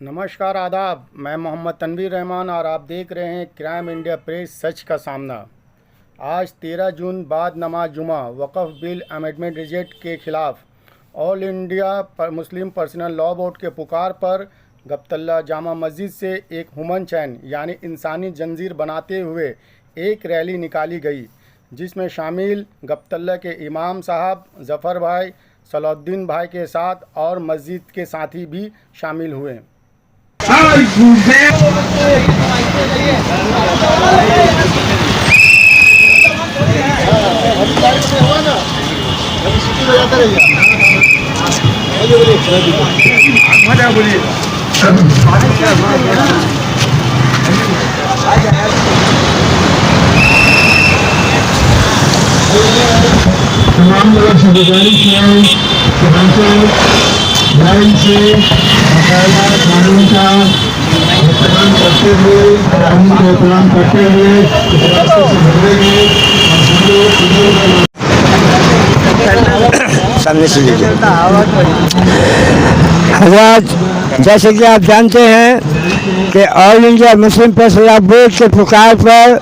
नमस्कार आदाब, मैं मोहम्मद तनवीर रहमान और आप देख रहे हैं क्राइम इंडिया प्रेस सच का सामना। आज 13 जून बाद नमाज जुमा वक़फ़ बिल अमेंडमेंट रिजेक्ट के ख़िलाफ़ all India Muslim Personal law board के पुकार पर गप्तल्ला जामा मस्जिद से एक हुमन चैन यानी इंसानी जंजीर बनाते हुए एक रैली निकाली गई, जिसमें शामिल गप्तल्ला के इमाम साहब ज़फ़र भाई, सलाउद्दीन भाई के साथ और मस्जिद के साथी भी शामिल हुए। तमाम लोगों से गुजारिश है कि हमसे लाइन से बाकायदा कानून का एहतराम करते हुए कानून का एहतराम करते हुए इस रास्ते से गुजरेंगे और सामने से लीजिए। हज़रात, जैसे कि आप जानते हैं कि all India Muslim Personal law board के पुकार पर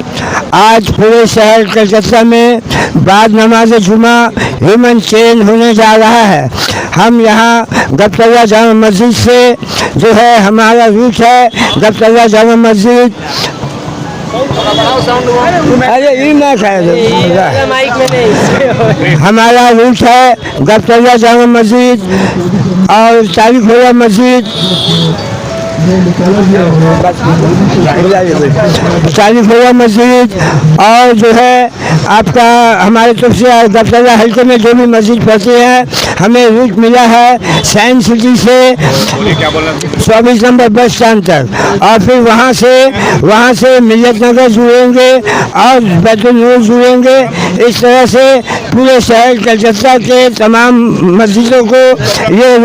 आज पूरे शहर कलकत्ता में बाद नमाज जुमा ह्यूमन चेन होने जा रहा है। हम यहाँ गप्तल्ला जामा मस्जिद से जो है हमारा रूट है गप्तल्ला जामा मस्जिद। हमारा रूट है गप्तल्ला जामा मस्जिद और तारीखोला मस्जिद, तारीखोला मस्जिद और जो है आपका हमारे तरफ से गप्तल्ला हल्के में जो भी मस्जिद पड़ती है हमें रूट मिला है साइंस सिटी से 24 नंबर बस स्टैंड तक, और फिर वहाँ से मिल्लत नगर जुड़ेंगे और बैतुल नूर जुड़ेंगे। इस तरह से पूरे शहर कलकत्ता के तमाम मस्जिदों को ये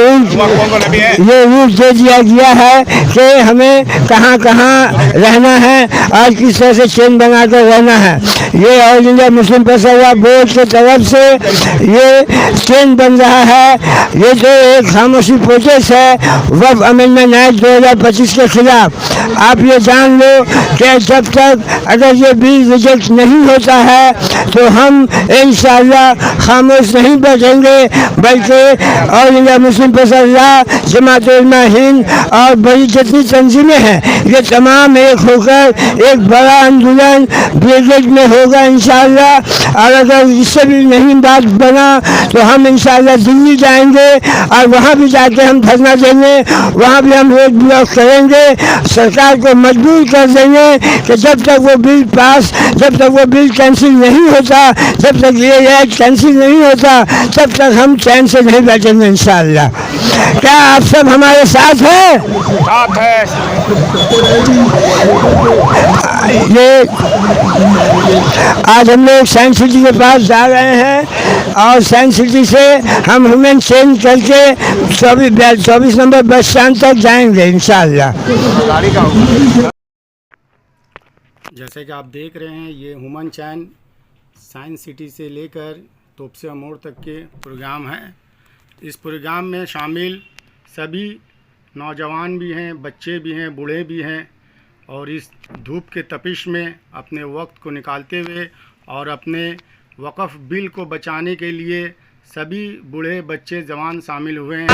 रूट दे दिया गया है कि हमें कहाँ कहाँ रहना है और किस तरह से चेन बनाकर रहना है। ये all India Muslim Personal law board की तरफ से ये चेन बन रहा है। ये जो एक खामोशी प्रोसेस है वक़्फ़ अमेंडमेंट एक्ट 2025 के खिलाफ। आप ये जान लो कि जब तक अगर ये बिल रिजेक्ट नहीं होता है तो हम इंशाअल्लाह खामोश नहीं बैठेंगे, बल्कि All India Muslim Personal Law, Jamaat-ul-Ulama Hind और बड़ी जितनी तंजीमें हैं ये तमाम एक होकर एक बड़ा आंदोलन ब्रिगेड में होगा इंशाअल्लाह। और अगर इससे भी नहीं बात बना तो हम इंशाअल्लाह दिल्ली जाएंगे और वहाँ भी जाके हम धरना देंगे, वहाँ भी हम रोड ब्लॉक करेंगे, सरकार को मजबूर कर देंगे कि जब तक वो बिल पास, जब तक वो बिल कैंसिल नहीं होता, जब तक ये एक्ट कैंसिल नहीं होता, तब तक हम चैन से नहीं बैठेंगे इंशाअल्लाह। क्या आप सब हमारे साथ हैं? साथ है। ये आज हम लोग साइंस सिटी के पास जा रहे हैं और साइंस सिटी से हम ह्यूमन चेन करके 24 नंबर बस स्टैंड तक जाएंगे इंशाअल्लाह। जैसे कि आप देख रहे हैं ये ह्यूमन चैन साइंस सिटी से लेकर तोपसिया मोड़ तक के प्रोग्राम है। इस प्रोग्राम में शामिल सभी नौजवान भी हैं, बच्चे भी हैं, बूढ़े भी हैं और इस धूप के तपिश में अपने वक्त को निकालते हुए और अपने वक़फ़ बिल को बचाने के लिए सभी बूढ़े बच्चे जवान शामिल हुए हैं।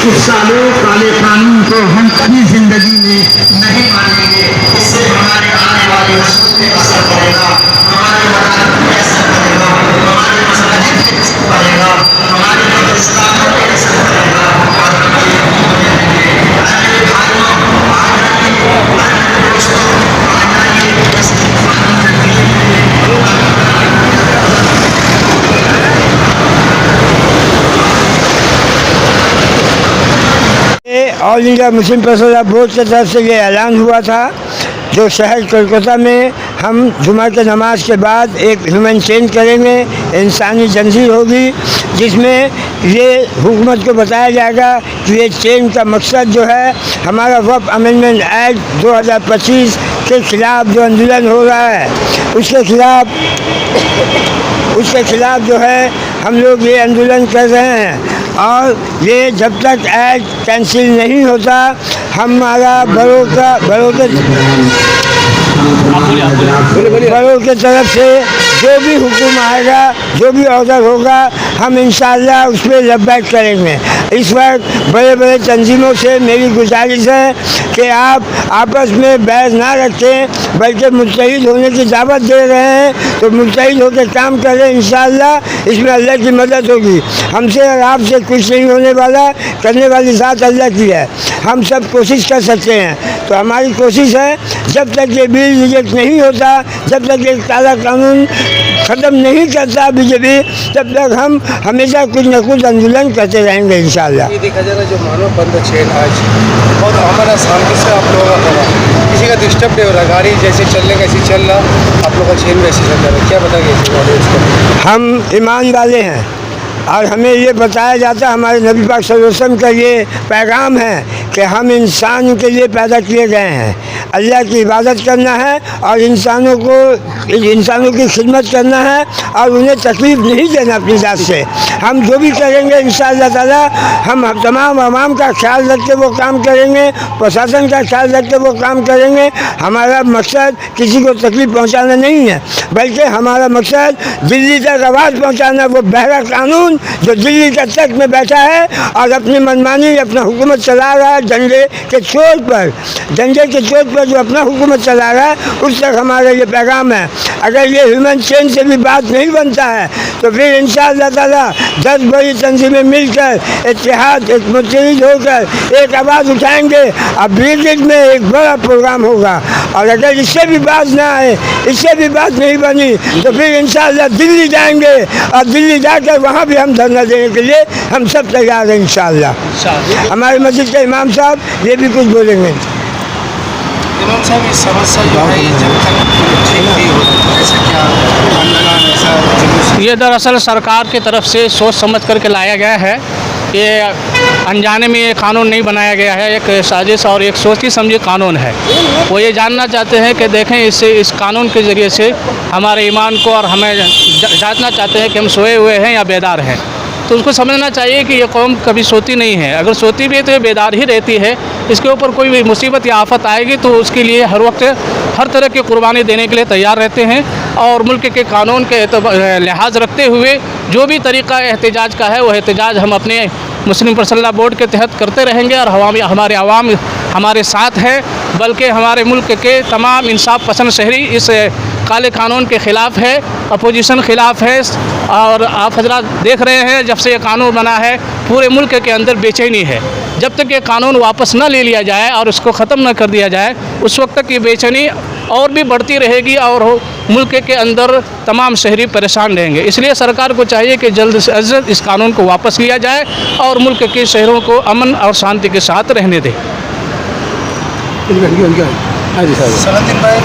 इस सालों काले कानून को हम all India Muslim personal board की तरफ से ये ऐलान हुआ था जो शहर कोलकाता में हम जुमा के नमाज के बाद एक ह्यूमन चेन करेंगे, इंसानी जंजीर होगी जिसमें ये हुकूमत को बताया जाएगा कि ये चेन का मकसद जो है हमारा वक्फ अमेंडमेंट एक्ट 2025 के ख़िलाफ़ जो आंदोलन हो रहा है उसके ख़िलाफ़ जो है हम लोग ये आंदोलन कर रहे हैं और ये जब तक एक्ट कैंसिल नहीं होता हमारा बड़ों के तरफ से जो भी हुक्म आएगा, जो भी ऑर्डर होगा, हम इंशाअल्लाह उस पर लब्बैक करेंगे। इस वक्त बड़े बड़े तंजीमों से मेरी गुजारिश है कि आप आपस में बैर ना रखें बल्कि मुत्तहिद होने की दावत दे रहे हैं तो मुत्तहिद होकर काम करें। इंशाअल्लाह इसमें अल्लाह की मदद होगी। हमसे और आपसे कुछ नहीं होने वाला, करने वाली ज़ात अल्लाह की है। हम सब कोशिश कर सकते हैं तो हमारी कोशिश है जब तक ये बिल रिजेक्ट नहीं होता, जब तक ये काला कानून ख़त्म नहीं करता बीजेपी, तब तक हम हमेशा कुछ न कुछ आंदोलन करते रहेंगे इंशाअल्लाह। ये देखा जाएगा जो मानव बंद चेन आज बहुत अमन शांति से आप लोगों का होगा, किसी का डिस्टर्ब नहीं हो रहा, गाड़ी जैसे चलने कैसी चल रहा, आप लोगों का चेन वैसे चल रहा है। क्या बताइए? हम ईमान वाले हैं और हमें ये बताया जाता है, हमारे नबी पाक सल्लल्लाहु अलैहि वसल्लम का ये पैगाम है कि हम इंसान के लिए पैदा किए गए हैं, अल्लाह की इबादत करना है और इंसानों की खिदमत करना है और उन्हें तकलीफ़ नहीं देना अपनी ज़ात से। हम जो भी करेंगे इंशाअल्लाह ताला हम तमाम आवाम का ख्याल रख के वो काम करेंगे, प्रशासन का ख्याल रख के वो काम करेंगे। हमारा मकसद किसी को तकलीफ़ पहुँचाना नहीं है बल्कि हमारा मकसद दिल्ली तक आवाज़ पहुँचाना। वो बहरा कानून जो दिल्ली का तख्त में बैठा है और अपनी मनमानी अपना हुकूमत चला रहा है डंडे के चोट पर जो अपना हुकूमत चला रहा है, उस तक हमारा ये पैगाम है। अगर ये ह्यूमन चेन से भी बात नहीं बनता है तो फिर इंशाअल्लाह ताला 10 बड़ी तंजीमें मिलकर इत्तेहाद एक मुत्तहिद होकर एक आवाज़ उठाएंगे और ब्रिगेड में एक बड़ा प्रोग्राम होगा। और अगर इससे भी बात ना आए, इससे भी बात नहीं बनी तो फिर इंशाअल्लाह दिल्ली जाएंगे और दिल्ली जाकर वहाँ भी हम धरना देने के लिए हम सब तैयार हैं इंशाअल्लाह। हमारे मस्जिद के इमाम साहब ये भी कुछ बोलेंगे। इमाम साहब ये समस्या जो है ये जब तक ठीक नहीं हो ऐसा क्या आंदोलन ऐसा जुलूस? ये दरअसल सरकार की तरफ से सोच समझ करके लाया गया है। ये अनजाने में ये कानून नहीं बनाया गया है, एक साजिश और एक सोची समझी कानून है। वो ये जानना चाहते हैं कि देखें इस कानून के ज़रिए से हमारे ईमान को और हमें जानना चाहते हैं कि हम सोए हुए हैं या बेदार हैं। तो उसको समझना चाहिए कि ये कौम कभी सोती नहीं है, अगर सोती भी है तो ये बेदार ही रहती है। इसके ऊपर कोई भी मुसीबत या आफत आएगी तो उसके लिए हर वक्त हर तरह की कुर्बानी देने के लिए तैयार रहते हैं और मुल्क के कानून के लिहाज रखते हुए जो भी तरीक़ा एहतजाज का है वो एहतजाज हम अपने मुस्लिम पर्सनल बोर्ड के तहत करते रहेंगे और हमारे आवाम हमारे साथ है। बल्कि हमारे मुल्क के तमाम इंसाफ पसंद शहरी इस काले कानून के ख़िलाफ़ है, अपोजिशन ख़िलाफ़ है। और आप हजरात देख रहे हैं जब से ये कानून बना है पूरे मुल्क के अंदर बेचैनी है। जब तक ये कानून वापस न ले लिया जाए और उसको ख़त्म न कर दिया जाए उस वक्त तक ये बेचैनी और भी बढ़ती रहेगी और मुल्क के अंदर तमाम शहरी परेशान रहेंगे। इसलिए सरकार को चाहिए कि जल्द से जल्द इस कानून को वापस लिया जाए और मुल्क के शहरों को अमन और शांति के साथ रहने दें। सलाउद्दीन भाई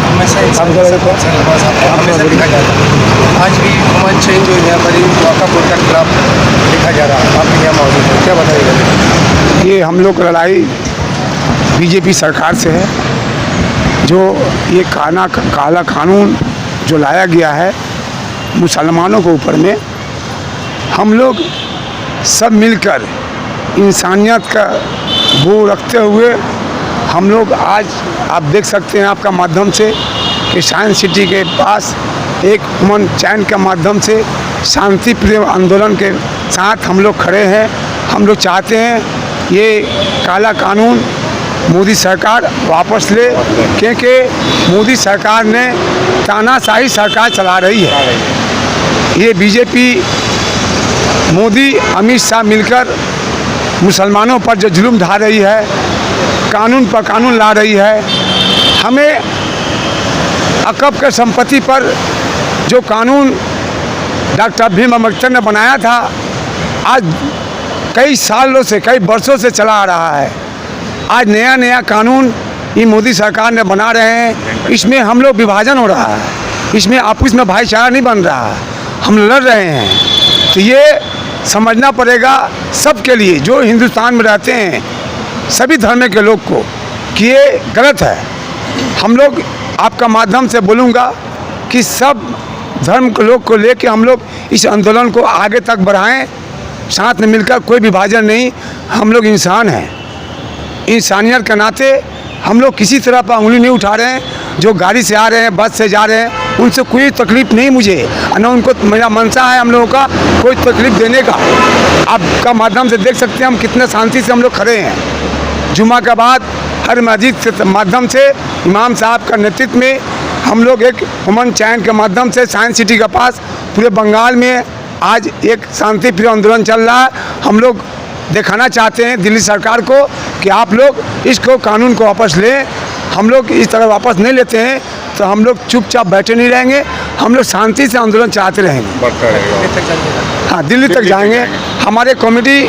हमेशा हमेशा लिखा जाता है, आज भी ह्यूमन चेन जो यहाँ पर वक्फ बोर्ड के खिलाफ लिखा जा रहा है, आप यहाँ मौजूद है, क्या बताइएगा? ये हम लोग लड़ाई बीजेपी सरकार से है। जो ये काला कानून जो लाया गया है मुसलमानों के ऊपर में, हम लोग सब मिलकर इंसानियत का वो रखते हुए हम लोग आज आप देख सकते हैं आपका माध्यम से कि साइंस सिटी के पास एक ह्यूमन चैन के माध्यम से शांति प्रिय आंदोलन के साथ हम लोग खड़े हैं। हम लोग चाहते हैं ये काला कानून मोदी सरकार वापस ले, क्योंकि मोदी सरकार ने तानाशाही सरकार चला रही है। ये बीजेपी मोदी अमित शाह मिलकर मुसलमानों पर जो जुल्म ढा रही है, कानून पर कानून ला रही है। हमें अकब के संपत्ति पर जो कानून डॉक्टर भीम अम्बेडकर ने बनाया था, आज कई सालों से, कई वर्षों से चला आ रहा है। आज नया नया कानून ये मोदी सरकार ने बना रहे हैं, इसमें हम लोग विभाजन हो रहा है, इसमें आपस में भाईचारा नहीं बन रहा, हम लड़ रहे हैं। तो ये समझना पड़ेगा सबके लिए, जो हिंदुस्तान में रहते हैं, सभी धर्म के लोग को, कि ये गलत है। हम लोग आपका माध्यम से बोलूँगा कि सब धर्म के लोग को लेके हम लोग इस आंदोलन को आगे तक बढ़ाएं, साथ में मिलकर, कोई विभाजन नहीं। हम लोग इंसान हैं, इंसानियत के नाते हम लोग किसी तरह पर उंगली नहीं उठा रहे हैं। जो गाड़ी से आ रहे हैं, बस से जा रहे हैं, उनसे कोई तकलीफ़ नहीं मुझे, न उनको मेरा मनसा है हम लोगों का कोई तकलीफ़ देने का। आपका माध्यम से देख सकते हैं हम कितने शांति से हम लोग खड़े हैं। जुमा के बाद हर मस्जिद के माध्यम से इमाम साहब का नेतृत्व में हम लोग एक हुमन चैन के माध्यम से साइंस सिटी के पास पूरे बंगाल में आज एक शांति प्रिय आंदोलन चल रहा है। हम लोग दिखाना चाहते हैं दिल्ली सरकार को कि आप लोग इसको कानून को वापस लें। हम लोग इस तरह वापस नहीं लेते हैं तो हम लोग चुपचाप बैठे नहीं रहेंगे, हम लोग शांति से आंदोलन चलाते रहेंगे। हाँ, दिल्ली तक जाएंगे। हमारे कमेटी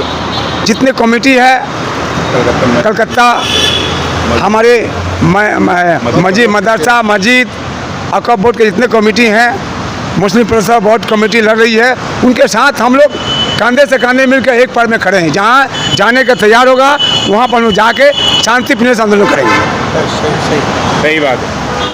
जितने कमेटी है कलकत्ता, हमारे मस्जिद, मदरसा, मस्जिद, वक्फ बोर्ड के जितने कमेटी हैं, मुस्लिम प्रोफेसर बोर्ड कमेटी लड़ रही है, उनके साथ हम लोग कंधे से कंधे मिलकर एक पैर में खड़े हैं। जहाँ जाने का तैयार होगा वहाँ पर हम लोग जाके शांतिपूर्ण आंदोलन करेंगे। सही बात है।